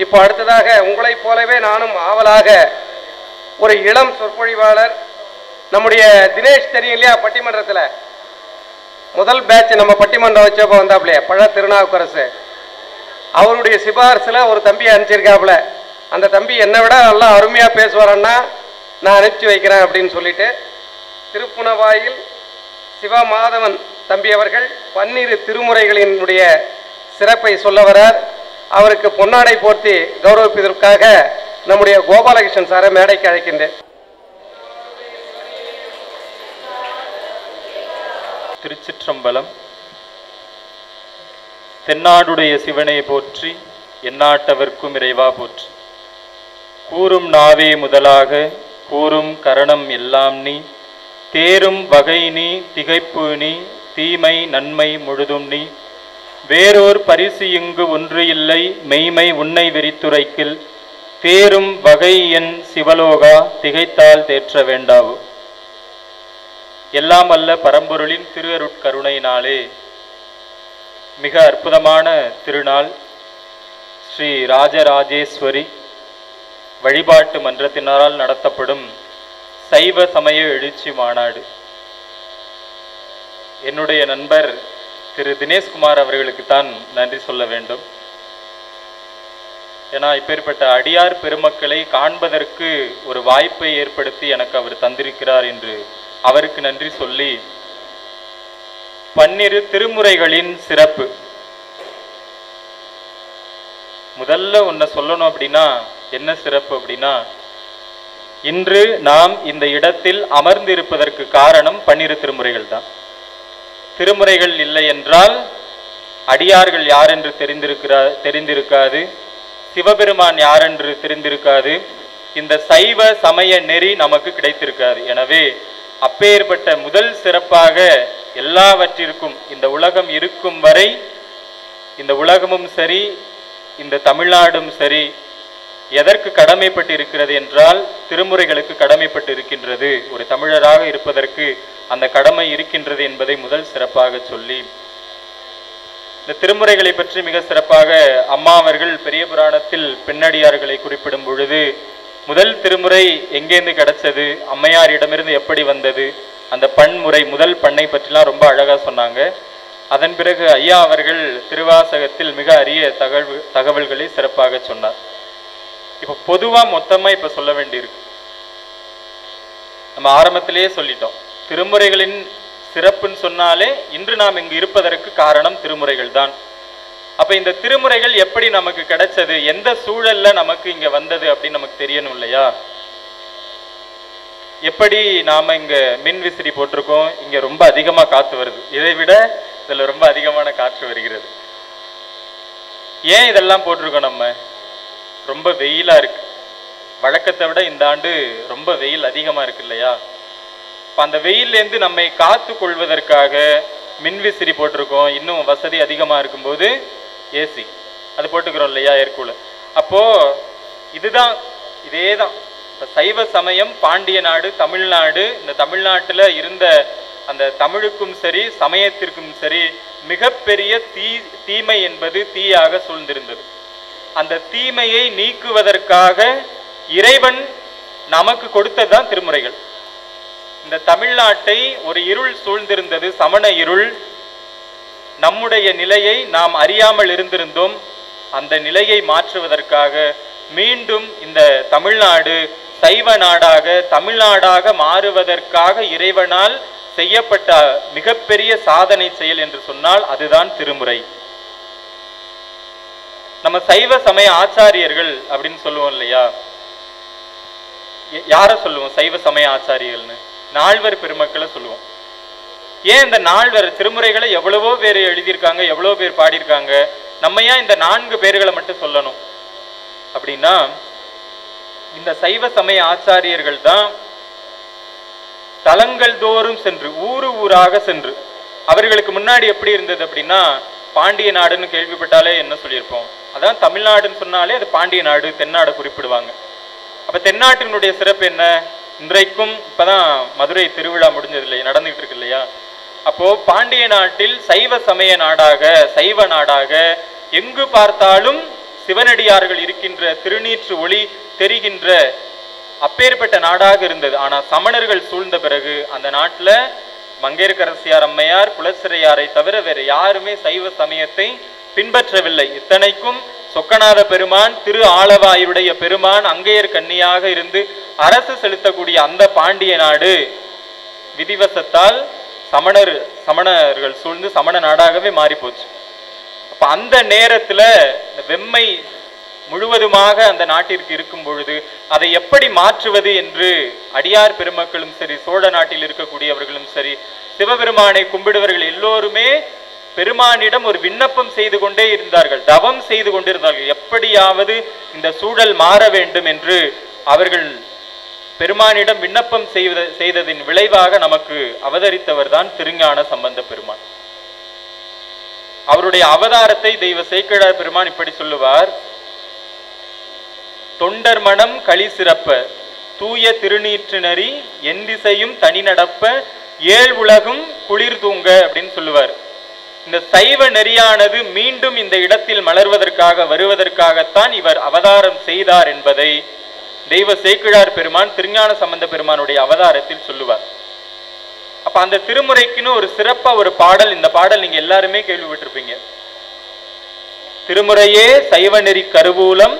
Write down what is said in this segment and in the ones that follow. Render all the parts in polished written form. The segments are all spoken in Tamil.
இப்போ அடுத்ததாக உங்களைப் போலவே நானும் ஆவலாக ஒரு இளம் சொற்பொழிவாளர் நம்முடைய தினேஷ் தெரியும் இல்லையா, பட்டிமன்றத்தில் முதல் பேட்ச் நம்ம பட்டிமன்றம் வச்சப்போ வந்தாப்புலையே பழ திருநாவுக்கரசு, அவருடைய சிபாரிசில் ஒரு தம்பியை அனுப்பிச்சிருக்காப்புல. அந்த தம்பி என்னை விட நல்லா அருமையாக பேசுவாரன்னா நான் அனுப்பிச்சி வைக்கிறேன் அப்படின்னு சொல்லிட்டு திருப்புணவாயில் சிவமாதவன் தம்பி அவர்கள் 12 திருமுறைகளினுடைய சிறப்பை சொல்ல வரார். அவருக்கு பொன்னாடை போர்த்தி கௌரவிப்பதற்காக நம்முடைய கோபாலகிருஷ்ணன் சாரை மேடைக்கு அழைக்கின்றேன். திருச்சிற்றம்பலம். தென்னாடுடைய சிவனை போற்றி, எந்நாட்டவர்க்கும் இறைவா போற்றி. கூறும் நாவே முதலாக கூறும் கரணம் எல்லாம் நீ, தேரும் வகை நீ திகைப்பு நீ, தீமை நன்மை முழுதும் நீ, வேறோர் பரிசு இங்கு ஒன்று இல்லை மெய்மை உன்னை விரித்துரைக்கில், தேரும் வகை என் சிவலோகா திகைத்தால் தேற்ற வேண்டாவோ. எல்லாம் அல்ல பரம்பொருளின் திருஅருட்கருணையினாலே மிக அற்புதமான திருநாள் ஸ்ரீ ராஜராஜேஸ்வரி வழிபாட்டு மன்றத்தினரால் நடத்தப்படும் சைவ சமய எழுச்சி மாநாடு. என்னுடைய நண்பர் திரு தினேஷ்குமார் அவர்களுக்கு தான் நன்றி சொல்ல வேண்டும். ஏன்னா இப்பேற்பட்ட அடியார் பெருமக்களை காண்பதற்கு ஒரு வாய்ப்பை ஏற்படுத்தி எனக்கு அவர் தந்திருக்கிறார் என்று அவருக்கு நன்றி சொல்லி, 12 திருமுறைகளின் சிறப்பு முதல்ல ஒன்ன சொல்லணும். அப்படின்னா என்ன சிறப்பு அப்படின்னா, இன்று நாம் இந்த இடத்தில் அமர்ந்திருப்பதற்கு காரணம் 12 திருமுறைகள் தான். திருமுறைகள் இல்லை என்றால் அடியார்கள் யார் என்று தெரிந்திருக்காது, சிவபெருமான் யார் என்று தெரிந்திருக்காது, இந்த சைவ சமய நெறி நமக்கு கிடைத்திருக்காது. எனவே அப்பேற்பட்ட முதல் சிறப்பாக எல்லாவற்றிற்கும் இந்த உலகம் இருக்கும் வரை, இந்த உலகமும் சரி இந்த தமிழ்நாடும் சரி எதற்கு கடமைப்பட்டு இருக்கிறது என்றால் திருமுறைகளுக்கு கடமைப்பட்டு இருக்கின்றது. ஒரு தமிழராக இருப்பதற்கு அந்த கடமை இருக்கின்றது என்பதை முதல் சிறப்பாக சொல்லி, இந்த திருமுறைகளை பற்றி மிக சிறப்பாக அம்மா அவர்கள் பெரிய புராணத்தில் பெண்ணடியார்களை குறிப்பிடும் பொழுது முதல் திருமுறை எங்கேருந்து கிடைச்சது, அம்மையாரிடமிருந்து எப்படி வந்தது, அந்த பன்முறை முதல் பண்ணை பற்றிலாம் ரொம்ப அழகாக சொன்னாங்க. அதன் பிறகு ஐயா அவர்கள் திருவாசகத்தில் மிக அரிய தகவல்களை சிறப்பாக சொன்னார். இப்போ பொதுவாக மொத்தமாக இப்போ சொல்ல வேண்டியிருக்கு. நம்ம ஆரம்பத்திலேயே சொல்லிட்டோம், திருமுறைகளின் சிறப்புன்னு சொன்னாலே இன்று நாம் இங்கு இருப்பதற்கு காரணம் திருமுறைகள் தான். அப்போ இந்த திருமுறைகள் எப்படி நமக்கு கிடைச்சது, எந்த சூழல்ல நமக்கு இங்கே வந்தது அப்படின்னு நமக்கு தெரியணும் இல்லையா. எப்படி நாம் இங்கே மின் விசிறி போட்டிருக்கோம், இங்கே ரொம்ப அதிகமாக காற்று வருது, இதை விட இதில் ரொம்ப அதிகமான காற்று வருகிறது. ஏன் இதெல்லாம் போட்டிருக்கோம், நம்ம ரொம்ப வெயிலாக இருக்கு, வழக்கத்தை விட இந்த ஆண்டு ரொம்ப வெயில் அதிகமாக இருக்கு இல்லையா. இப்போ அந்த வெயிலேருந்து நம்மை காத்து கொள்வதற்காக மின்விசிறி போட்டிருக்கோம். இன்னும் வசதி அதிகமாக இருக்கும்போது ஏசி அது போட்டுக்கிறோம் இல்லையா, ஏர்கூலர். அப்போது இதுதான் இதே தான் இப்போ சைவ சமயம் பாண்டிய நாடு தமிழ்நாடு, இந்த தமிழ்நாட்டில் இருந்த அந்த தமிழுக்கும் சரி சமயத்திற்கும் சரி மிகப்பெரிய தீமை என்பது தீயாக சூழ்ந்திருந்தது. அந்த தீமையை நீக்குவதற்காக இறைவன் நமக்கு கொடுத்ததுதான் திருமுறைகள். இந்த தமிழ்நாட்டை ஒரு இருள் சூழ்ந்திருந்தது, சமண இருள். நம்முடைய நிலையை நாம் அறியாமல் இருந்திருந்தோம். அந்த நிலையை மாற்றுவதற்காக மீண்டும் இந்த தமிழ்நாடு சைவ நாடாக தமிழ்நாடாக மாறுவதற்காக இறைவனால் செய்யப்பட்ட மிகப்பெரிய சாதனை செயல் என்று சொன்னால் அதுதான் திருமுறை. நம்ம சைவ சமய ஆச்சாரியர்கள் அப்படின்னு சொல்லுவோம் இல்லையா. யார சொல்லுவோம் சைவ சமய ஆச்சாரியர்கள்னு? நால்வர் பெருமக்களை சொல்லுவோம். ஏன் இந்த நால்வர் திருமுறைகளை எவ்வளவோ பேர் எழுதியிருக்காங்க, எவ்வளோ பேர் பாடியிருக்காங்க, நம்ம ஏன் இந்த 4 பேர்களை மட்டும் சொல்லணும் அப்படின்னா, இந்த சைவ சமய ஆச்சாரியர்கள் தான் தலங்கள் தோறும் சென்று ஊரு ஊராக சென்று, அவர்களுக்கு முன்னாடி எப்படி இருந்தது அப்படின்னா பாண்டிய நாடுன்னு கேள்விப்பட்டாலே என்ன சொல்லியிருப்போம், அதான் தமிழ்நாடுன்னு சொன்னாலே அது பாண்டிய நாடு தென்னாடை குறிப்பிடுவாங்க. அப்ப தென்னாட்டினுடைய சிறப்பு என்ன? இன்றைக்கும் இப்பதான் மதுரை திருவிழா முடிஞ்சது இல்லையா, நடந்துகிட்டு இருக்கு இல்லையா. அப்போ பாண்டிய நாட்டில் சைவ சமய நாடாக சைவ நாடாக எங்கு பார்த்தாலும் சிவனடியார்கள் இருக்கின்ற திருநீற்று ஒளி தெரிகின்ற அப்பேற்பட்ட நாடாக இருந்தது. ஆனா சமணர்கள் சூழ்ந்த பிறகு அந்த நாட்டுல மங்கையர்க்கரசியார் அம்மையார் குலச்சிறையாரை தவிர வேற யாருமே சைவ சமயத்தை பின்பற்றவில்லை. இத்தனைக்கும் சொக்கநாத பெருமான் திரு ஆலவாயுடைய பெருமான் அங்கையர் கன்னியாக இருந்து அரசு செலுத்தக்கூடிய அந்த பாண்டிய நாடு விதிவசத்தால் சமணர்கள் சூழ்ந்து சமண நாடாகவே மாறி போச்சு. அப்ப அந்த நேரத்துல வெம்மை முழுவதுமாக அந்த நாட்டிற்கு இருக்கும் பொழுது அதை எப்படி மாற்றுவது என்று அடியார் பெருமக்களும் சரி, சோழ நாட்டில் இருக்கக்கூடியவர்களும் சரி, சிவபெருமானை கும்பிடுவர்கள் எல்லோருமே பெருமானிடம் ஒரு விண்ணப்பம் செய்து கொண்டே இருந்தார்கள், தவம் செய்து கொண்டிருந்தார்கள். எப்படியாவது இந்த சூழல் மாற வேண்டும் என்று அவர்கள் பெருமானிடம் விண்ணப்பம் செய்ததின் விளைவாக நமக்கு அவதரித்தவர் தான் திருஞான சம்பந்த பெருமான். அவருடைய அவதாரத்தை தெய்வ சேக்கிழார் பெருமான் இப்படி சொல்லுவார்: தொண்டர் மனம் களி சிறப்ப தூய திருநீற்று நரி என் திசையும் தனி நடப்ப ஏழ் உலகும் குளிர் தூங்க அப்படின்னு சொல்லுவார். இந்த சைவ நெறியானது மீண்டும் இந்த இடத்தில் மலர்வதற்காக வருவதற்காகத்தான் இவர் அவதாரம் செய்தார் என்பதை தெய்வ சேக்கிழார் பெருமான் திருஞான சம்பந்த பெருமானுடைய அவதாரத்தில் சொல்லுவார். அப்ப அந்த திருமுறைக்குன்னு ஒரு சிறப்பா ஒரு பாடல், இந்த பாடல் நீங்க எல்லாருமே கேள்விப்பட்டிருப்பீங்க. திருமுறையே சைவ நெறி கருவூலம்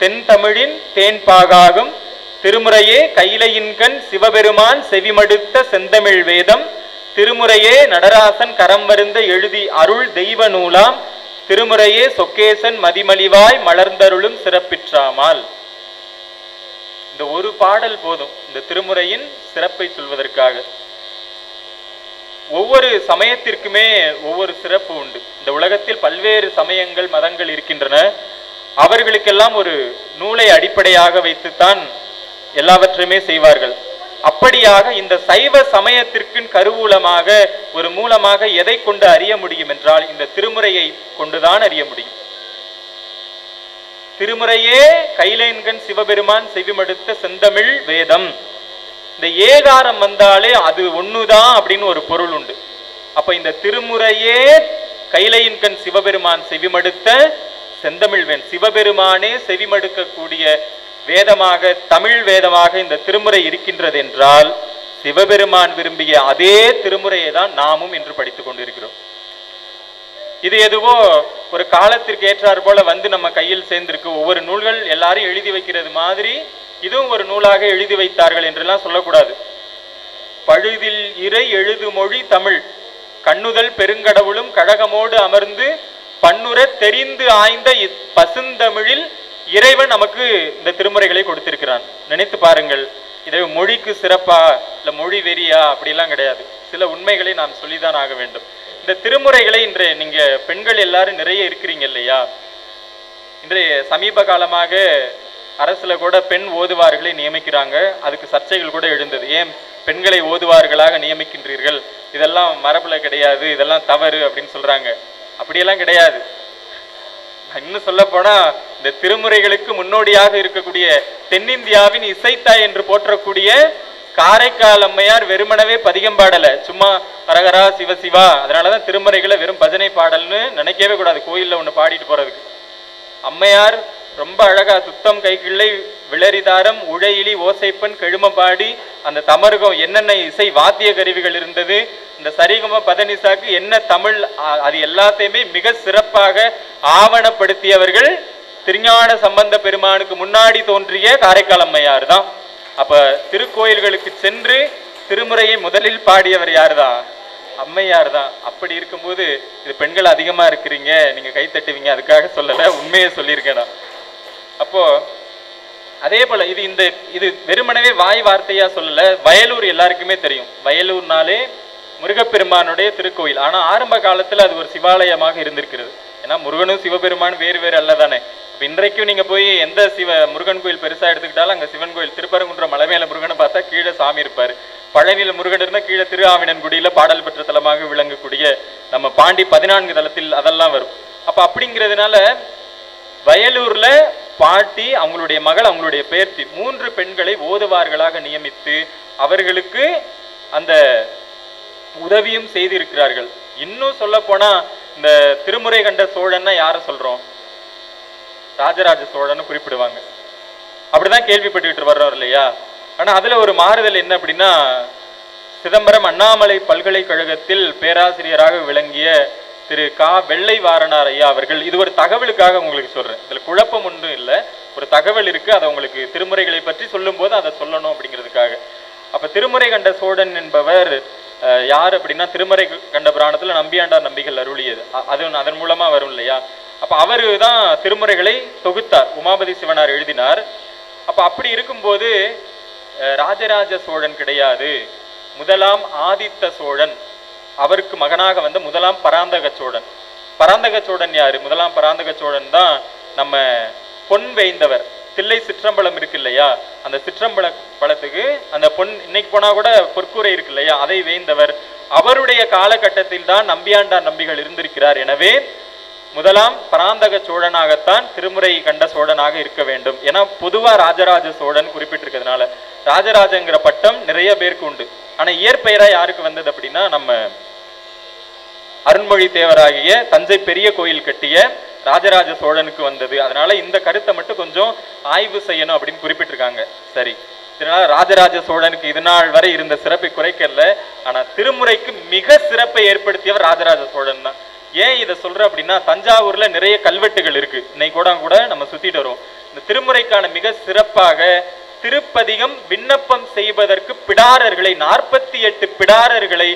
தென் தமிழின் தேன்பாகாகும் திருமுறையே கைலையின்கண் சிவபெருமான் செவிமடுத்த செந்தமிழ் வேதம் திருமுறையே நடராசன் கரம் வருந்த எழுதி அருள் தெய்வ நூலாம் திருமுறையே சொக்கேசன் மதிமலிவாய் மலர்ந்தருளும் சிறப்பிற்றாமால். இந்த ஒரு பாடல் போதும் இந்த திருமுறையின் சிறப்பை சொல்வதற்காக. ஒவ்வொரு சமயத்திற்குமே ஒவ்வொரு சிறப்பு உண்டு. இந்த உலகத்தில் பல்வேறு சமயங்கள் மதங்கள் இருக்கின்றன. அவர்களுக்கெல்லாம் ஒரு நூலை அடிப்படையாக வைத்துத்தான் எல்லாவற்றையுமே செய்வார்கள். அப்படியாக இந்த சைவ சமயத்திற்கு கருவூலமாக ஒரு மூலமாக எதை கொண்டு அறிய முடியும் என்றால் இந்த திருமுறையை கொண்டுதான் அறிய முடியும். திருமுறையே கைலைன்கண் சிவபெருமான் செவிமடுத்த செந்தமிழ் வேதம். இந்த ஏகாரம் வந்தாலே அது ஒண்ணுதான் அப்படின்னு ஒரு பொருள் உண்டு. அப்ப இந்த திருமுறையே கைலையின்கண் சிவபெருமான் செவிமடுத்த செந்தமிழ் வேதம், சிவபெருமானே செவிமடுக்கக்கூடிய வேதமாக தமிழ் வேதமாக இந்த திருமுறை இருக்கின்றது என்றால் சிவபெருமான் விரும்பிய அதே திருமுறையை தான் நாமும் இன்று படித்துக் கொண்டிருக்கிறோம். இது எதுவோ ஒரு காலத்திற்கு ஏற்றார் போல வந்து நம்ம கையில் சேர்ந்திருக்கு. ஒவ்வொரு நூல்கள் எல்லாரும் எழுதி வைக்கிறது மாதிரி இதுவும் ஒரு நூலாக எழுதி வைத்தார்கள் என்றெல்லாம் சொல்லக்கூடாது. பழுதில் இறை எழுது மொழி தமிழ் கண்ணுதல் பெருங்கடவுளும் கழகமோடு அமர்ந்து பன்னுர தெரிந்து ஆய்ந்த பசுந்தமிழில் இறைவன் நமக்கு இந்த திருமுறைகளை கொடுத்திருக்கிறான். நினைத்து பாருங்கள், இதை மொழிக்கு சிறப்பா இல்ல மொழி வெறியா அப்படிலாம் கிடையாது. சில உண்மைகளை நாம் சொல்லிதான் ஆக வேண்டும். இந்த திருமுறைகளை இன்றைய நீங்க பெண்கள் எல்லாரும் நிறைய இருக்கிறீங்க இல்லையா? இன்றைய சமீப காலமாக அரசுல கூட பெண் ஓதுவார்களை நியமிக்கிறாங்க. அதுக்கு சர்ச்சைகள் கூட எழுந்தது. ஏன் பெண்களை ஓதுவார்களாக நியமிக்கின்றீர்கள்? இதெல்லாம் மரபுல கிடையாது, இதெல்லாம் தவறு அப்படின்னு சொல்றாங்க. அப்படியெல்லாம் கிடையாது. இன்னும் சொல்ல போனா இந்த திருமுறைகளுக்கு முன்னோடியாக இருக்கக்கூடிய தென்னிந்தியாவின் இசைத்தாய் என்று போற்றக்கூடிய காரைக்கால் அம்மையார் வெறுமனவே பதிகம் பாடல, சும்மா ஹரஹரா சிவசிவா. அதனாலதான் திருமுறைகளை வெறும் பஜனை பாடல்னு நினைக்கவே கூடாது, கோயில்ல ஒண்ணு பாடிட்டு போறதுக்கு. அம்மையார் ரொம்ப அழகா சுத்தம் கைக்கிள்ளை விளரிதாரம் உழையிலி ஓசைப்பன் கெழும பாடி அந்த தமருகம் என்னென்ன இசை வாத்திய கருவிகள் இருந்தது, இந்த சரிகம பதனிசாக்கு என்ன தமிழ், அது எல்லாத்தையுமே மிக சிறப்பாக ஆவணப்படுத்தியவர்கள் திருஞான சம்பந்த பெருமானுக்கு முன்னாடி தோன்றிய காரைக்கால் அம்மையார் தான். அப்ப திருக்கோயில்களுக்கு சென்று திருமுறையை முதலில் பாடியவர் யாருதான்? அம்மையார் தான். அப்படி இருக்கும்போது இது பெண்கள் அதிகமா இருக்கிறீங்க, நீங்க கை தட்டுவீங்க, அதுக்காக சொல்லல, உண்மையை சொல்லியிருக்கேன் நான். அப்போ அதே போல இது வெறுமனவே வாய் வார்த்தையா சொல்லல. வயலூர் எல்லாருக்குமே தெரியும். வயலூர்னாலே முருகப்பெருமானுடைய திருக்கோயில். ஆனா ஆரம்ப காலத்துல அது ஒரு சிவாலயமாக இருந்திருக்கிறது. ஏன்னா முருகனும் சிவபெருமான் வேறு வேறு அல்லதானே. இன்றைக்கும் நீங்க போய் எந்த முருகன் கோயில் பெருசா எடுத்துக்கிட்டாலும் அங்க சிவன் கோயில், திருப்பரங்குன்ற மலைமேல முருகனை பார்த்தா கீழே சாமி இருப்பாரு. பழனியில முருகன் இருந்தா கீழே திரு ஆவினன்குடியில பாடல் பெற்ற தலமாக விளங்கக்கூடிய நம்ம பாண்டி 14 தலத்தில் அதெல்லாம் வரும். அப்ப அப்படிங்கிறதுனால வயலூர்ல பாட்டி, அவங்களுடைய மகள், அவங்களுடைய பேர்த்தி 3 பெண்களை ஓதுவார்களாக நியமித்து அவர்களுக்கு அந்த உதவியும் செய்திருக்கிறார்கள். இன்னும் சொல்ல போனா இந்த திருமுறை கண்ட சோழன்னா யார சொல்றோம்? ராஜராஜ சோழன் குறிப்பிடுவாங்க. அப்படிதான் கேள்விப்பட்டுக்கிட்டு வர்றோம் இல்லையா? ஆனா அதுல ஒரு மாறுதல் என்ன அப்படின்னா, சிதம்பரம் அண்ணாமலை பல்கலைக்கழகத்தில் பேராசிரியராக விளங்கிய திரு கா வெள்ளை வாரணார் ஐயா அவர்கள், இது ஒரு தகவலுக்காக உங்களுக்கு சொல்றேன், இதுல குழப்பம் ஒன்றும் இல்லை, ஒரு தகவல் இருக்கு, அதை உங்களுக்கு திருமுறைகளை பற்றி சொல்லும் போது அதை சொல்லணும் அப்படிங்கிறதுக்காக. அப்ப திருமுறை கண்ட சோழன் என்பவர் யார் அப்படின்னா, திருமுறை கண்ட புராணத்துல நம்பியாண்டார் நம்பிகள் அருளியது, அதன் மூலமா வரும் இல்லையா? அப்ப அவரு தான் திருமுறைகளை தொகுத்தார், உமாபதி சிவனார் எழுதினார். அப்ப அப்படி இருக்கும்போது ராஜராஜ சோழன் கிடையாது, முதலாம் ஆதித்த சோழன், அவருக்கு மகனாக வந்த முதலாம் பராந்தக சோழன். பராந்தக சோழன் யாரு? முதலாம் பராந்தக சோழன் தான் நம்ம பொன் வேய்ந்தவர். தில்லை சிற்றம்பலம் இருக்கு இல்லையா, அந்த சிற்றம்பலத்துக்கு அந்த பொன் இன்னைக்கு போனா கூட பொற்கூரை இருக்கு இல்லையா, அதை வேய்ந்தவர். அவருடைய காலகட்டத்தில் தான் நம்பியாண்டார் நம்பிகள் இருந்திருக்கிறார். எனவே முதலாம் பராந்தக சோழனாகத்தான் திருமுறை கண்ட சோழனாக இருக்க வேண்டும். ஏன்னா பொதுவா ராஜராஜ சோழன் குறிப்பிட்டிருக்கிறதுனால ராஜராஜங்கிற பட்டம் நிறைய பேருக்கு உண்டு. ஆனா இயற்பெயரா யாருக்கு வந்தது அப்படின்னா, நம்ம அருண்மொழி தேவராகிய தஞ்சை பெரிய கோயில் கட்டிய ராஜராஜ சோழனுக்கு வந்தது. அதனால இந்த கருத்தை மட்டும் கொஞ்சம் ஆய்வு செய்யணும் அப்படின்னு குறிப்பிட்டிருக்காங்க. சரி, இதனால ராஜராஜ சோழனுக்கு இது நாள் வரை இருந்த சிறப்பை குறைக்கல, ஆனா திருமுறைக்கு மிக சிறப்பை ஏற்படுத்தியவர் ராஜராஜ சோழன் தான். ஏன் இதை சொல்ற அப்படின்னா, தஞ்சாவூர்ல நிறைய கல்வெட்டுகள் இருக்கு, இன்னைக்கு கூட நம்ம சுத்திட்டு வரோம். இந்த திருமுறைக்கான மிக சிறப்பாக திருப்பதிகம் விண்ணப்பம் செய்வதற்கு பிடாரர்களை 48 பிடாரர்களை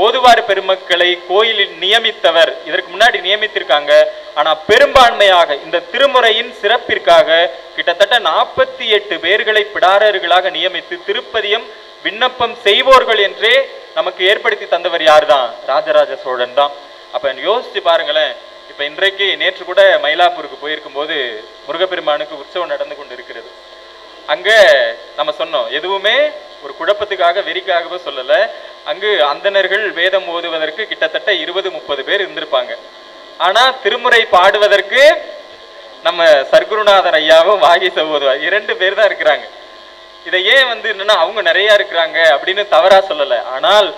ஓதுவார் பெருமக்களை கோயிலில் நியமித்தவர். இதற்கு முன்னாடி நியமித்திருக்காங்க. ஆனா பெரும்பான்மையாக இந்த திருமுறையின் சிறப்பிற்காக கிட்டத்தட்ட 48 பேர்களை பிடாரர்களாக நியமித்து திருப்பதியம் விண்ணப்பம் செய்வோர்கள் என்றே நமக்கு ஏற்படுத்தி தந்தவர் யார் தான்? ராஜராஜ சோழன் தான். அப்ப யோசிச்சு பாருங்களேன். இப்ப இன்றைக்கு நேற்று கூட மயிலாப்பூருக்கு போயிருக்கும் போது முருகப்பெருமானுக்கு உற்சவம் நடந்து கொண்டு இருக்கிறது. அங்க நம்ம சொன்னோம், எதுவுமே ஒரு குழப்பத்துக்காக வெறிக்காகவே சொல்லல. அங்கு அந்தணர்கள் வேதம் ஓதுவதற்கு கிட்டத்தட்ட 20-30 பேர் இருந்திருப்பாங்க. ஆனா திருமுறை பாடுவதற்கு நம்ம சர்க்குருநாதர் ஐயாவும் வாகி சகோதரர் 2 பேர் தான் இருக்கிறாங்க. இதை ஏன் என்னன்னா அவங்க நிறைய இருக்கிறாங்க அப்படின்னு தவறா சொல்லல. ஆனால்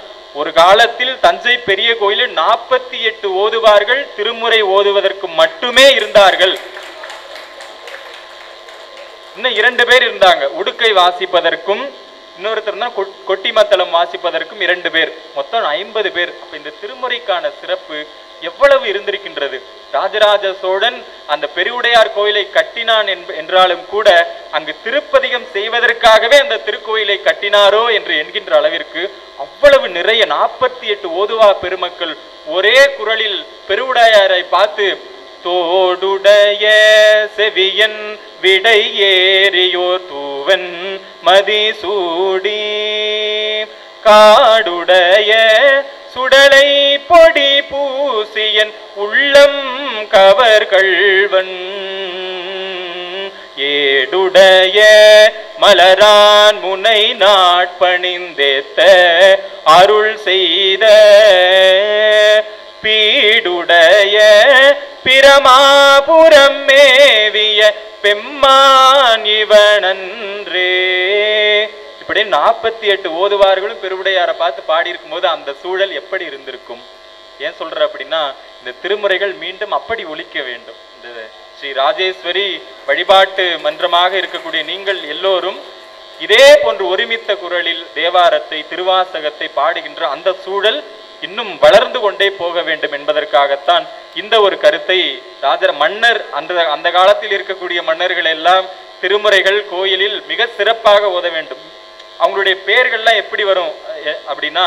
ஒரு காலத்தில் தஞ்சை பெரிய கோயிலில் 48 ஓதுவார்கள் திருமுறை ஓதுவதற்கு மட்டுமே இருந்தார்கள். இன்னும் 2 பேர் இருந்தாங்க, உடுக்கை வாசிப்பதற்கும் இன்னொருத்தர் தான் கொட்டி மத்தளம் வாசிப்பதற்கும் 2 பேர், மொத்தம் 50 பேர். அப்ப இந்த திருமுறைக்கான சிறப்பு எவ்வளவு இருந்திருக்கின்றது. ராஜராஜ சோழன் அந்த பெருவுடையார் கோயிலை கட்டினான் என்றாலும் கூட அங்கு திருப்பதிகம் செய்வதற்காகவே அந்த திருக்கோயிலை கட்டினாரோ என்று என்கின்ற அளவிற்கு அவ்வளவு நிறைய 48 ஓதுவா பெருமக்கள் ஒரே குரலில் பெருவுடையாரை பார்த்து, தோடுடைய செவியன் விடை ஏறியோர் தூவன் மதிசூடி காடுடைய சுடலை பொடி பூசியன் உள்ளம் கவர்கள்வன் ஏடுடைய மலரான் முனை நாட்பணிந்தேத்த அருள் செய்த பீடுடைய பிரமாபுரம் மேவிய பெம்மான் இவனன்றே. இப்படி 48 ஓதுவார்களும் பெருவுடையாரை பார்த்து பாடி இருக்கும் போது அந்த சூழல் எப்படி இருந்திருக்கும்? ஏன் சொல்ற அப்படின்னா, இந்த திருமுறைகள் மீண்டும் அப்படி ஒலிக்க வேண்டும். இந்த ஸ்ரீ ராஜேஸ்வரி வழிபாட்டு மன்றமாக இருக்கக்கூடிய நீங்கள் எல்லோரும் இதே போன்று ஒருமித்த குரலில் தேவாரத்தை திருவாசகத்தை பாடுகின்ற அந்த சூழல் இன்னும் வளர்ந்து கொண்டே போக வேண்டும் என்பதற்காகத்தான் இந்த ஒரு கருத்தை மன்னர் அந்த காலத்தில் இருக்கக்கூடிய மன்னர்கள் எல்லாம் திருமுறைகள் கோயிலில் மிக சிறப்பாக ஓத வேண்டும். அவங்களுடைய பெயர்கள்லாம் எப்படி வரும் அப்படின்னா,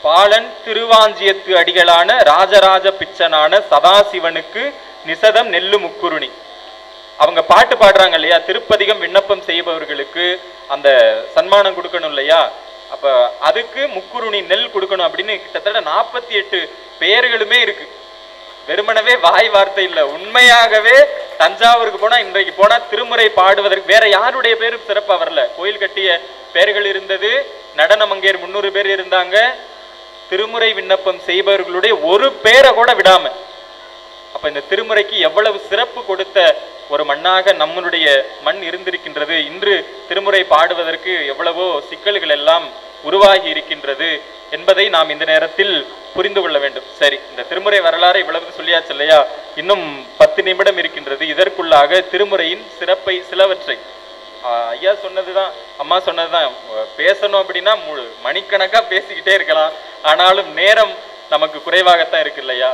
பாலன் திருவாஞ்சியத்து அடிகளான ராஜராஜ பிச்சனான சதாசிவனுக்கு நிசதம் நெல்லு முக்குருணி. அவங்க பாட்டு பாடுறாங்க இல்லையா, திருப்பதிகம் விண்ணப்பம் செய்பவர்களுக்கு அந்த சன்மானம் கொடுக்கணும் இல்லையா, அப்ப அதுக்கு முக்குருணி நெல் கொடுக்கணும் அப்படின்னு கிட்டத்தட்ட 48 பெயர்களுமே இருக்கு. வெறுமனவே வாய் வார்த்தை இல்லை, உண்மையாகவே தஞ்சாவூருக்கு போனா இன்றைக்கு போனா திருமுறை பாடுவதற்கு வேற யாருடைய பேரும் சிறப்பா வரல. கோயில் கட்டிய பெயர்கள் இருந்தது, நடன மங்கையர் 300 பேர் இருந்தாங்க, திருமுறை விண்ணப்பம் செய்பவர்களுடைய ஒரு பேரை கூட விடாம. அப்ப இந்த திருமுறைக்கு எவ்வளவு சிறப்பு கொடுத்த ஒரு மண்ணாக நம்மளுடைய மண் இருந்திருக்கின்றது. இன்று திருமுறை பாடுவதற்கு எவ்வளவோ சிக்கல்கள் எல்லாம் உருவாகி இருக்கின்றது என்பதை நாம் இந்த நேரத்தில் புரிந்து கொள்ள வேண்டும். சரி, இந்த திருமுறை வரலாறு இவ்வளவு சொல்லியாச்சு இல்லையா? இன்னும் 10 நிமிடம் இருக்கின்றது. இதற்குள்ளாக திருமுறையின் சிறப்பை சிலவற்றை ஐயா சொன்னதுதான், அம்மா சொன்னதுதான், பேசணும் அப்படின்னா மணிக்கணக்கா பேசிக்கிட்டே இருக்கலாம். ஆனாலும் நேரம் நமக்கு குறைவாகத்தான் இருக்கு இல்லையா?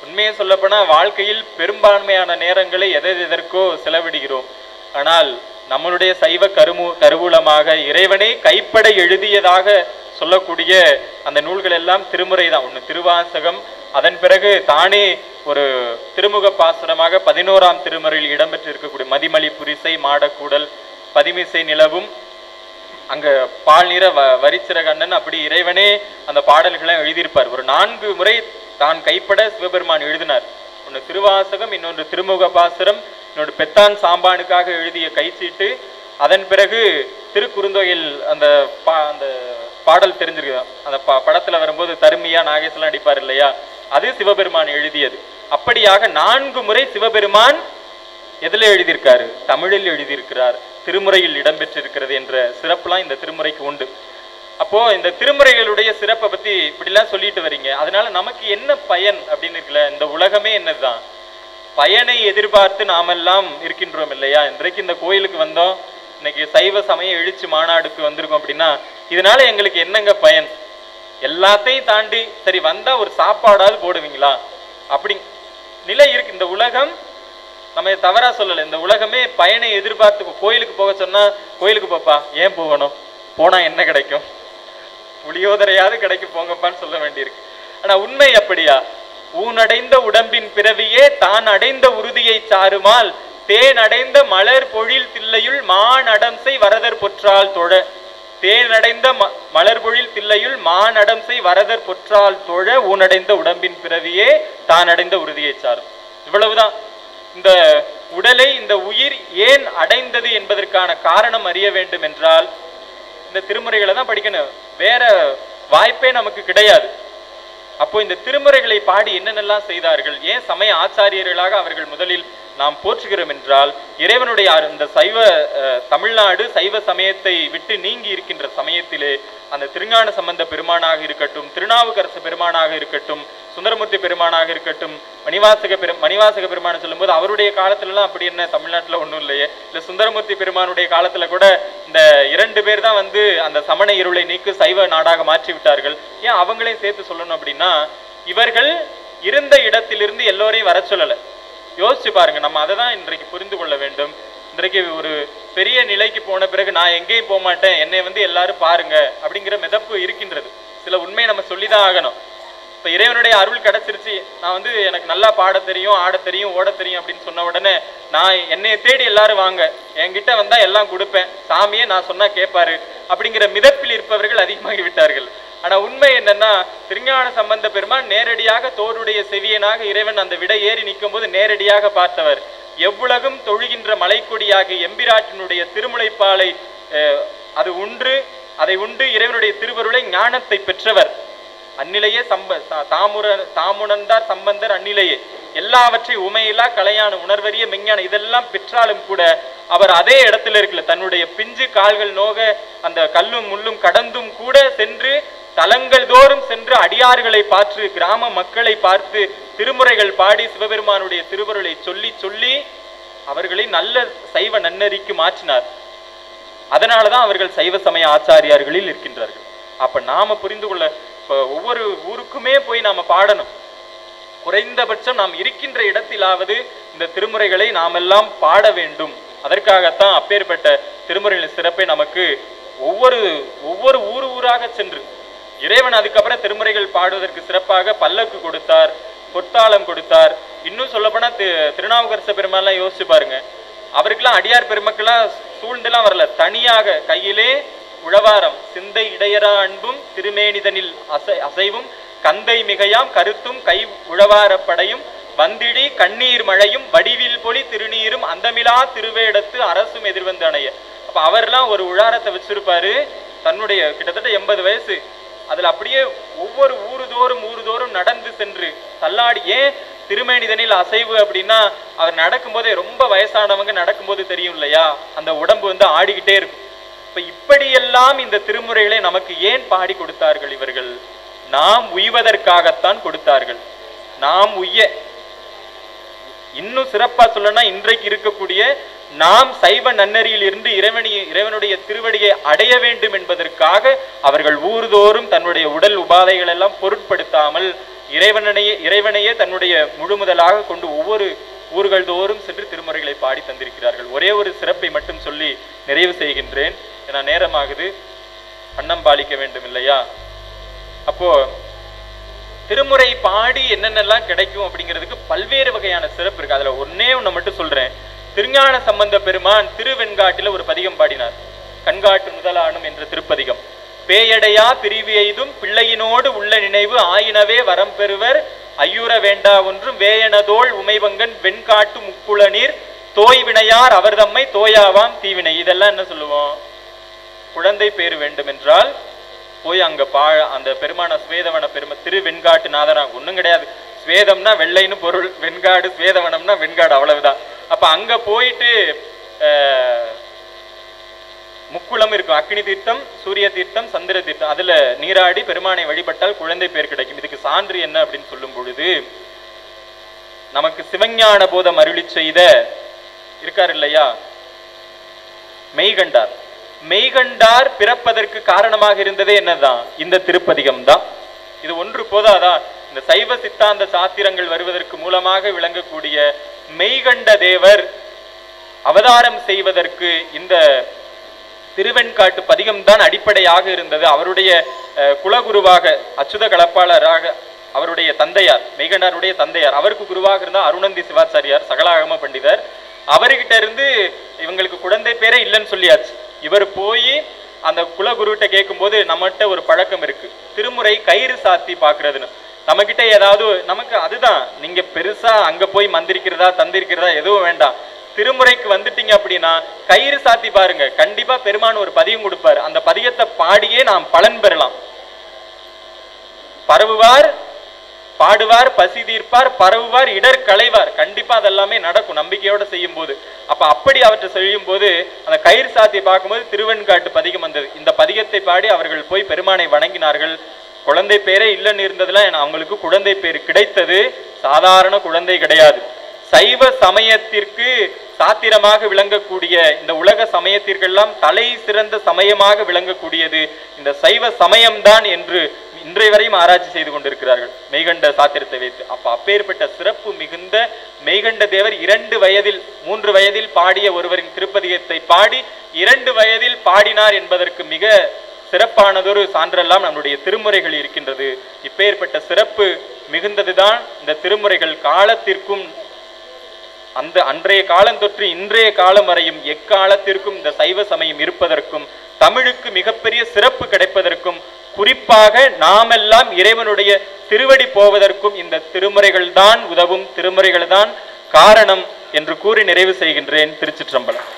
உண்மையை சொல்லப்போனா வாழ்க்கையில் பெரும்பான்மையான நேரங்களை எதற்கோ செலவிடுகிறோம். ஆனால் நம்மளுடைய சைவ கருவூலமாக இறைவனை கைப்பட எழுதியதாக சொல்லக்கூடிய அந்த நூல்கள் எல்லாம் திருமுறை தான். ஒன்று திருவாசகம், அதன் பிறகு தானே ஒரு திருமுக பாசுரமாக 11ஆம் திருமுறையில் இடம்பெற்று இருக்கக்கூடிய மதிமலி புரிசை மாடக்கூடல் பதிமிசை நிலவும் அங்க பால் நிற வரிச்சிறகண்ணன், அப்படி இறைவனே அந்த பாடல்களை எழுதியிருப்பார். ஒரு 4 முறை தான் கைப்பட சிவபெருமான் எழுதினார். ஒன்று திருவாசகம், இன்னொன்று திருமுக பாசுரம், இன்னொன்று பெத்தான் சாம்பானுக்காக எழுதிய கைச்சீட்டு, அதன் பிறகு திருக்குறுந்தொகையில் அந்த பாடல் தெரிஞ்சிருக்கு. அந்த படத்துல வரும்போது தருமியா நாகேஸ்வரன் அடிப்பார் இல்லையா, அது சிவபெருமான் எழுதியது. அப்படியாக 4 முறை சிவபெருமான் எதுல எழுதியிருக்காரு? தமிழில் எழுதியிருக்கிறார். திருமுறையில் இடம்பெற்றிருக்கிறது என்ற சிறப்புலாம் இந்த திருமுறைக்கு உண்டு. அப்போ இந்த திருமுறைகளுடைய சிறப்பை பத்தி இப்படிலாம் சொல்லிட்டு வரீங்க, அதனால நமக்கு என்ன பயன் அப்படின்னு இருக்குல்ல. இந்த உலகமே என்னதுதான், பயனை எதிர்பார்த்து நாமெல்லாம் இருக்கின்றோம் இல்லையா? இன்றைக்கு இந்த கோயிலுக்கு வந்தோம், இன்னைக்கு சைவ சமய எழுச்சி மாநாடுக்கு வந்திருக்கோம் அப்படின்னா இதனால எங்களுக்கு என்னங்க பயன்? எல்லாத்தையும் தாண்டி சரி வந்தா ஒரு சாப்பாடாவது போடுவீங்களா அப்படி நிலை இருக்கு. இந்த உலகம் நம்ம தவறா சொல்லலை, இந்த உலகமே பயனை எதிர்பார்த்து. கோயிலுக்கு போக சொன்னா கோயிலுக்கு போப்பா, ஏன் போகணும், போனா என்ன கிடைக்கும், புளியோதரையாவது கிடைக்கும் போங்கப்பான்னு சொல்ல வேண்டியிருக்கு. ஆனா உண்மை அப்படியா? ஊனடைந்த உடம்பின் பிறவியே தான் அடைந்த உறுதியை சாருமால் தேன் அடைந்த மலர் பொழில் தில்லையுள் மாநடம்சை வரதர் பொற்றால் தொழ. தேனடைந்த மலர் பொழில் தில்லையுள் மாநடம்சை வரதர் பொற்றால் தொழ ஊனடைந்த உடம்பின் பிறவியே தான் அடைந்த உறுதியை சாரும். இவ்வளவுதான். இந்த உடலை, இந்த உயிர் ஏன் அடைந்தது என்பதற்கான காரணம் அறிய வேண்டும் என்றால் இந்த திருமுறைகளை தான் படிக்கணும். வேற வாய்ப்பே நமக்கு கிடையாது. அப்போ இந்த திருமுறைகளை பாடி என்னென்னலாம் செய்தார்கள், ஏன் சமய ஆச்சாரியர்களாக அவர்கள் முதலில் நாம் போற்றுகிறோம் என்றால், இறைவனுடைய இந்த சைவ தமிழ்நாடு சைவ சமயத்தை விட்டு நீங்கி இருக்கின்ற சமயத்திலே அந்த திருஞான சம்பந்த பெருமானாக இருக்கட்டும், திருநாவுக்கரசு பெருமானாக இருக்கட்டும், சுந்தரமூர்த்தி பெருமானாக இருக்கட்டும், மணிவாசக பெருமான சொல்லும்போது அவருடைய காலத்துலலாம் அப்படி என்ன தமிழ்நாட்டில் ஒன்றும் இல்லையே, இல்லை சுந்தரமூர்த்தி பெருமானுடைய காலத்துல கூட இந்த 2 பேர் தான் வந்து அந்த சமண இருளை நீக்கு சைவ நாடாக மாற்றி விட்டார்கள். ஏன் அவங்களையும் சேர்த்து சொல்லணும் அப்படின்னா, இவர்கள் இருந்த இடத்திலிருந்து எல்லோரையும் வர சொல்லலை. யோசிச்சு பாருங்க, நம்ம அதை தான் இன்றைக்கு புரிந்து கொள்ள வேண்டும். இன்றைக்கு ஒரு பெரிய நிலைக்கு போன பிறகு நான் எங்கேயும் போக மாட்டேன், என்னை வந்து எல்லாரும் பாருங்க அப்படிங்கிற மிதப்பு இருக்கின்றது. சில உண்மையை நம்ம சொல்லிதான் ஆகணும். இப்போ இறைவனுடைய அருள் கிடைச்சிருச்சு, நான் வந்து எனக்கு நல்லா பாட தெரியும், ஆட தெரியும், ஓட தெரியும் அப்படின்னு சொன்ன உடனே நான் என்னையை தேடி எல்லாரும் வாங்க, என்கிட்ட வந்தா எல்லாம் கொடுப்பேன், சாமியே நான் சொன்னா கேட்பாரு அப்படிங்கிற மிதப்பில் இருப்பவர்கள் அதிகமாகி விட்டார்கள். ஆனா உண்மை என்னன்னா, திருஞான சம்பந்த பெருமான் நேரடியாக தோருடைய செவியனாக இறைவன் அந்த விடை ஏறி நிற்கும் போது நேரடியாக பார்த்தவர். எவ்வுலகும் தொழுகின்ற மலைக்கொடியாக எம்பிராட்டினுடைய திருமுலைப்பாலை அது உண்டு, அதை உண்டு இறைவனுடைய திருவருளை ஞானத்தை பெற்றவர். அந்நிலையே தாமுணர்ந்தார் சம்பந்தர் அந்நிலையே எல்லாவற்றை உமையிலா கலையான உணர்வறிய மெஞ்ஞான இதெல்லாம் பெற்றாலும் கூட அவர் அதே இடத்துல இருக்கல. தன்னுடைய பிஞ்சு கால்கள் நோக அந்த கல்லும் முள்ளும் கடந்தும் கூட சென்று தலங்கள் தோறும் சென்று அடியார்களை பார்த்து, கிராம மக்களை பார்த்து திருமுறைகள் பாடி சிவபெருமானுடைய திருவருளை சொல்லி சொல்லி அவர்களை நல்ல சைவ நன்னறிக்கு மாற்றினார். அதனாலதான் அவர்கள் சைவ சமய ஆச்சாரியார்களில் இருக்கின்றார்கள். அப்ப நாம புரிந்து கொள்ள, ஒவ்வொரு ஊருக்குமே போய் நாம பாடணும். குறைந்தபட்சம் நாம் இருக்கின்ற இடத்திலாவது இந்த திருமுறைகளை நாமெல்லாம் பாட வேண்டும். அதற்காகத்தான் அப்பேற்பட்ட திருமுறைகளின் சிறப்பை நமக்கு ஒவ்வொரு ஊராக சென்று இறைவன் அதுக்கப்புறம் திருமுறைகள் பாடுவதற்கு சிறப்பாக பல்லக்கு கொடுத்தார், பொற்தாளம் கொடுத்தார். இன்னும் சொல்லப்போனா திருநாவுக்கரச பெருமாள்லாம் யோசிச்சு பாருங்க, அவருக்கெல்லாம் அடியார் பெருமக்கெல்லாம் சூழ்ந்தெல்லாம் வரல, தனியாக கையிலே உழவாரம் சிந்தை இடையரா அன்பும் திருமேனிதனில் அசைவும் கந்தை மிகையாம் கருத்தும் கை உழவாரப்படையும் வந்திடி கண்ணீர் மழையும் வடிவில் பொலி திருநீரும் அந்தமிலா திருவேடத்து அரசும் எதிர்வந்து அணைய. அப்ப அவர்லாம் ஒரு உழாரத்தை வச்சிருப்பாரு, தன்னுடைய கிட்டத்தட்ட 80 வயசு. அதுல அப்படியே ஒவ்வொரு ஊருதோறும் நடந்து சென்று தள்ளாடி. ஏன் திருமேனிதனில் அசைவு அப்படின்னா, அவர் நடக்கும்போதே ரொம்ப வயசானவங்க நடக்கும்போது தெரியும் இல்லையா, அந்த உடம்பு வந்து ஆடிக்கிட்டே இருக்கும். இப்ப இப்படியெல்லாம் இந்த திருமுறைகளை நமக்கு ஏன் பாடி கொடுத்தார்கள் இவர்கள்? நாம் உய்வதற்காகத்தான் கொடுத்தார்கள். நாம் உய்ய இன்னும் சிறப்பா சொல்லணும்னா இன்றைக்கு இருக்கக்கூடிய நாம் சைவ நன்னறியில் இருந்து இறைவனுடைய திருவடியை அடைய வேண்டும் என்பதற்காக அவர்கள் ஊர்தோறும் தன்னுடைய உடல் உபாதைகள் எல்லாம் பொருட்படுத்தாமல் இறைவனையே தன்னுடைய முழுமுதலாக கொண்டு ஒவ்வொரு ஊர்கள் தோறும் சென்று திருமுறைகளை பாடி தந்திருக்கிறார்கள். ஒரே ஒரு சிறப்பை மட்டும் சொல்லி நிறைவு செய்கின்றேன். ஏன்னா நேரமாகுது, அன்னம் பாலிக்க வேண்டும் இல்லையா? அப்போ திருமுறை பாடி என்னென்னலாம் கிடைக்கும் அப்படிங்கிறதுக்கு பல்வேறு வகையான சிறப்பு இருக்கு. அதுல ஒண்ணு மட்டும் சொல்றேன். திருஞான சம்பந்த பெருமான் திருவெண்காட்டில ஒரு பதிகம் பாடினார். கண்காட்டு முதலானும் என்ற திருப்பதிகம். பேயடையா பிரிவு எய்தும் பிள்ளையினோடு உள்ள நினைவு ஆயினவே வரம் பெறுவர் ஐயுற வேண்டா ஒன்றும் வேயனதோள் உமைவங்கன் வெண்காட்டு முக்குள நீர் தோய் வினையார் அவர் தம்மை தோயாவாம் தீவினை. இதெல்லாம் என்ன சொல்லுவோம்? குழந்தை பேரு வேண்டும் என்றால் போய் அங்க அந்த பெருமான ஸ்வேதவன திருவெண்காட்டு நாதனா. ஒண்ணும் கிடையாது, ஸ்வேதம்னா வெள்ளைன்னு பொருள், வெண்காடு ஸ்வேதவனம்னா வெண்காடு, அவ்வளவுதான். அப்ப அங்க போயிட்டு முக்குளம் இருக்கும், அக்னி தீர்த்தம், சூரிய தீர்த்தம், சந்திர தீர்த்தம், அதுல நீராடி பெருமானை வழிபட்டால் குழந்தை பேர் கிடைக்கும். இதுக்கு சான்று என்ன அப்படின்னு சொல்லும் பொழுது, நமக்கு சிவஞான போதம் அருளி செய்த இருக்கார் இல்லையா மெய்கண்டார். மெய்கண்டார் பிறப்பதற்கு காரணமாக இருந்ததே என்னதான்? இந்த திருப்பதிகம் தான். இது ஒன்று போதாதா? இந்த சைவ சித்தாந்த சாத்திரங்கள் வருவதற்கு மூலமாக விளங்கக்கூடிய மெய்கண்ட தேவர் அவதாரம் செய்வதற்கு இந்த திருவெண்காட்டு பதிகம் தான் அடிப்படையாக இருந்தது. அவருடைய குலகுருவாக அச்சுத கலப்பாளராக அவருடைய தந்தையார், மெய்கண்டாருடைய தந்தையார், அவருக்கு குருவாக இருந்தால் அருணந்தி சிவாச்சாரியார், சகலாகம பண்டிதர். அவர்கிட்ட இருந்து இவங்களுக்கு குழந்தை பேரே இல்லைன்னு சொல்லியாச்சு. இவர் போய் அந்த குலகுருகிட்ட கேட்கும்போது, நம்மகிட்ட ஒரு பழக்கம் இருக்கு, திருமுறை கயிறு சாத்தி பாக்குறதுன்னு. நம்ம கிட்ட ஏதாவது நமக்கு அதுதான், நீங்க பெருசா அங்க போய் மந்திரிக்கிறதா தந்திருக்கிறதா எதுவும் வேண்டாம். திருமுறைக்கு வந்துட்டீங்க அப்படின்னா கயிறு சாத்தி பாருங்க, கண்டிப்பா பெருமான் ஒரு பதியம் கொடுப்பாரு. அந்த பதியத்தை பாடியே நாம் பலன் பெறலாம். பரவுவார் பாடுவார், பசி தீர்ப்பார், பரவுவார், இடர் களைவார், கண்டிப்பா அதெல்லாமே நடக்கும் நம்பிக்கையோட செய்யும் போது. அப்ப அப்படி அவற்றை செய்யும் போது அந்த கயிறு சாத்தி பார்க்கும்போது திருவெண்காட்டு பதிகம் வந்தது. இந்த பதிகத்தை பாடி அவர்கள் போய் பெருமானை வணங்கினார்கள். குழந்தை பேரே இல்லைன்னு இருந்ததுல அவங்களுக்கு குழந்தை பேர் கிடைத்தது. சாதாரண குழந்தை கிடையாது. சைவ சமயத்திற்கு சாத்திரமாக விளங்கக்கூடிய இந்த உலக சமயத்திற்கெல்லாம் தலை சிறந்த சமயமாக விளங்கக்கூடியது இந்த சைவ சமயம்தான் என்று இன்றைய வரையும் ஆராய்ச்சி செய்து கொண்டிருக்கிறார்கள் மெய்கண்ட சாத்திரத்தை வைத்து. அப்ப அப்பேற்பட்ட சிறப்பு மிகுந்த மெய்கண்ட தேவர் 2 வயதில் 3 வயதில் பாடிய ஒருவரின் திருப்பதிகத்தை பாடி 2 வயதில் பாடினார் என்பதற்கு மிக சிறப்பானதொரு சான்றெல்லாம் நம்முடைய திருமுறைகள் இருக்கின்றது. இப்பேற்பட்ட சிறப்பு மிகுந்ததுதான் இந்த திருமுறைகள். காலத்திற்கும் அந்த அன்றைய காலம் தொற்று இன்றைய காலம் வரையும் எக்காலத்திற்கும் இந்த சைவ சமயம் இருப்பதற்கும் தமிழுக்கு மிகப்பெரிய சிறப்பு கிடைப்பதற்கும் குறிப்பாக நாமெல்லாம் இறைவனுடைய திருவடி போவதற்கும் இந்த திருமுறைகள் தான் உதவும், திருமுறைகள் தான் காரணம் என்று கூறி நிறைவு செய்கின்றேன். திருச்சிற்றம்பலம்.